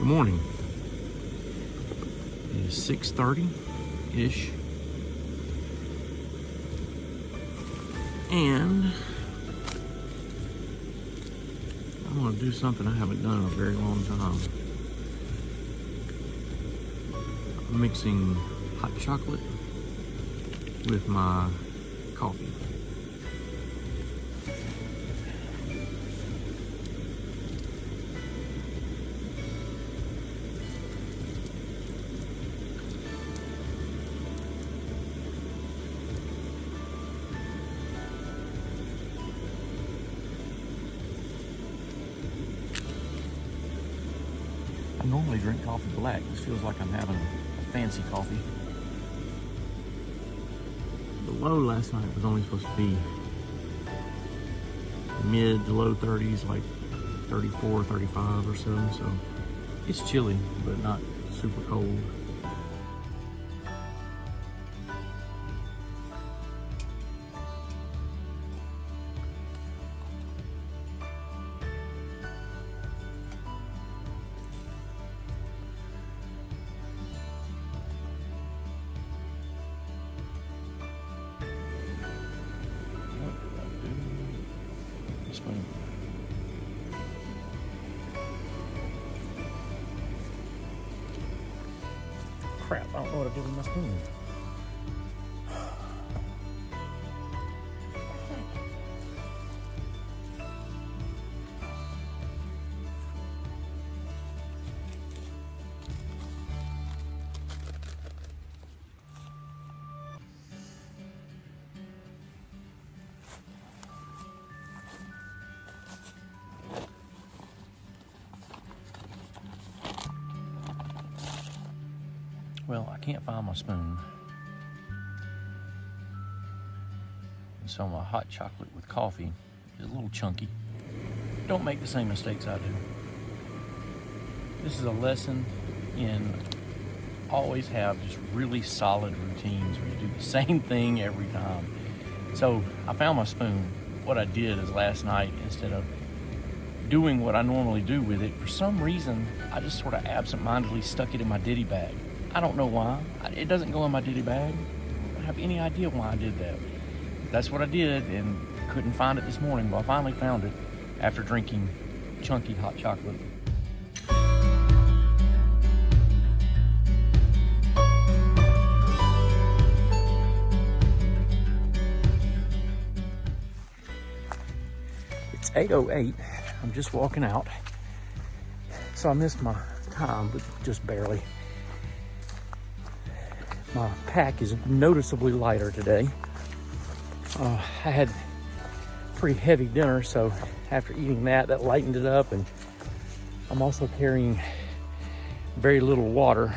morning. It is 6:30-ish. And I'm gonna do something I haven't done in a very long time. I'm mixing hot chocolate with my coffee. I normally drink coffee black. This feels like I'm having a fancy coffee. The low last night was only supposed to be mid to low 30s, like 34, 35 or so. So it's chilly, but not super cold. Spoon. Crap, I don't know what I did with my spoon. Well, I can't find my spoon. So my hot chocolate with coffee is a little chunky. Don't make the same mistakes I do. This is a lesson in always have just really solid routines where you do the same thing every time. So I found my spoon. What I did is last night, instead of doing what I normally do with it, for some reason, I just sort of absentmindedly stuck it in my ditty bag. I don't know why. It doesn't go in my ditty bag. I don't have any idea why I did that. That's what I did, and couldn't find it this morning, but I finally found it after drinking chunky hot chocolate. It's 8:08. I'm just walking out. So I missed my time, but just barely. My pack is noticeably lighter today. I had pretty heavy dinner, so after eating that lightened it up, and I'm also carrying very little water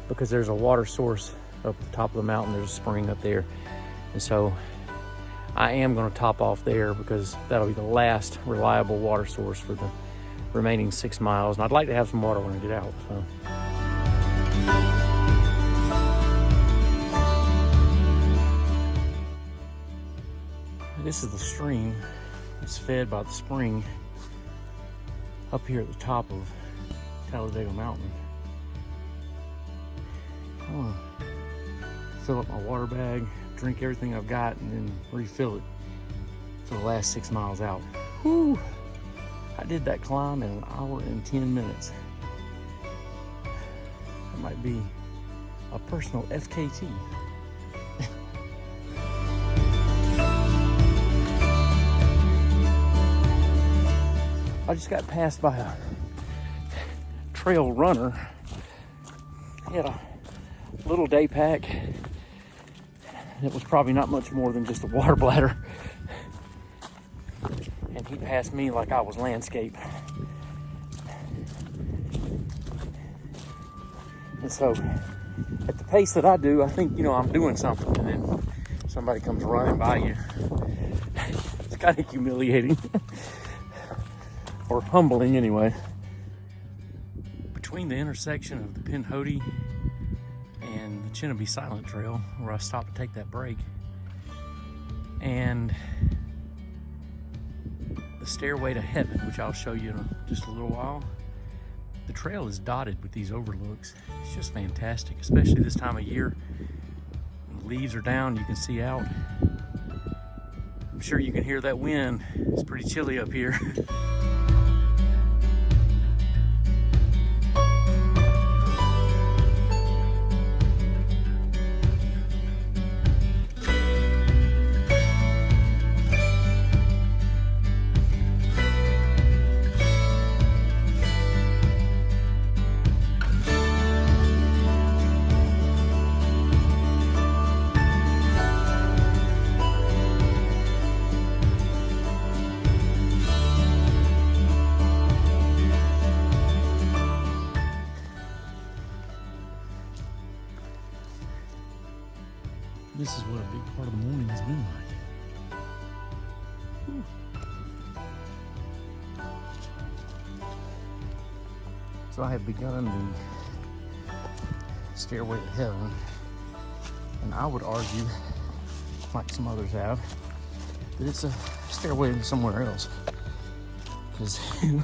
because there's a water source up the top of the mountain. There's a spring up there, and so I am going to top off there because that'll be the last reliable water source for the remaining 6 miles, and I'd like to have some water when I get out. So. This is the stream. It's fed by the spring up here at the top of Talladega Mountain. I'm gonna fill up my water bag, drink everything I've got, and then refill it for the last 6 miles out. Whew! I did that climb in 1 hour and 10 minutes. That might be a personal FKT. I just got passed by a trail runner. He had a little day pack. It was probably not much more than just a water bladder. And he passed me like I was landscape. And so, at the pace that I do, I think, I'm doing something, and then somebody comes running by you. It's kind of humiliating. Or humbling, anyway. Between the intersection of the Pinhoti and the Chinnabee Silent Trail, where I stopped to take that break, and the Stairway to Heaven, which I'll show you in just a little while. The trail is dotted with these overlooks. It's just fantastic, especially this time of year. When the leaves are down, you can see out. I'm sure you can hear that wind. It's pretty chilly up here. This is what a big part of the morning has been like. So I have begun the Stairway to Heaven, and I would argue, like some others have, that it's a stairway to somewhere else. Because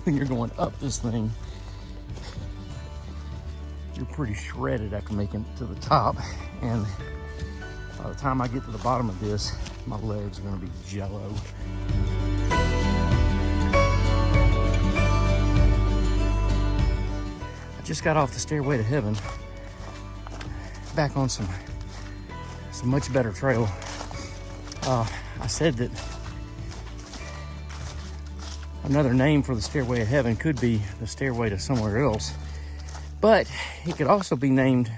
when you're going up this thing, you're pretty shredded after making it to the top, and by the time I get to the bottom of this, my legs are gonna be jello. I just got off the Stairway to Heaven, back on some much better trail. I said that another name for the Stairway to Heaven could be the Stairway to somewhere else, but it could also be named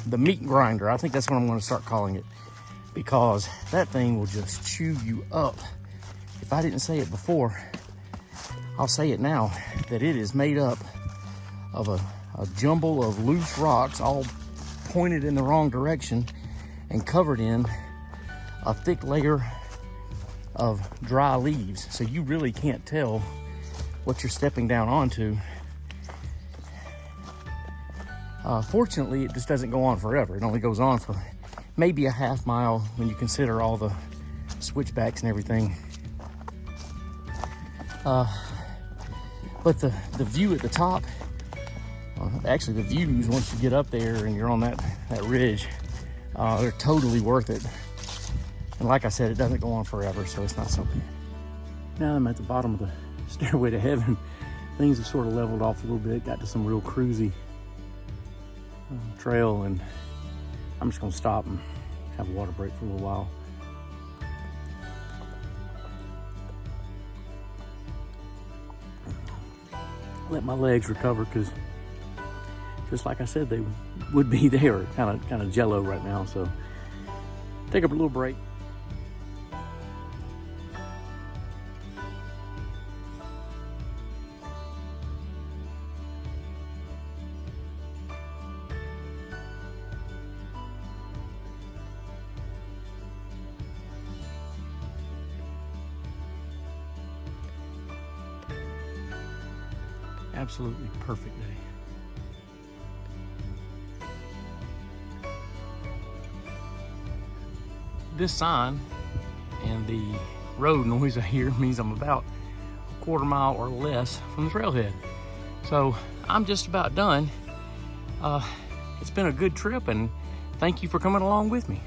the meat grinder. I think that's what I'm going to start calling it, because that thing will just chew you up. If I didn't say it before, I'll say it now, that it is made up of a jumble of loose rocks all pointed in the wrong direction and covered in a thick layer of dry leaves, so you really can't tell what you're stepping down onto. Fortunately, it just doesn't go on forever. It only goes on for maybe a half mile when you consider all the switchbacks and everything. But the view at the top, actually the views once you get up there and you're on that ridge, they're totally worth it. And like I said, it doesn't go on forever, so it's not so bad. Now I'm at the bottom of the Stairway to Heaven. Things have sort of leveled off a little bit, got to some real cruisy trail, and I'm just gonna stop and have a water break for a little while. Let my legs recover, because just like I said, they would be there, kind of jello right now. So take up a little break. Absolutely perfect day. This sign and the road noise I hear means I'm about a quarter mile or less from the trailhead. So I'm just about done. It's been a good trip, and thank you for coming along with me.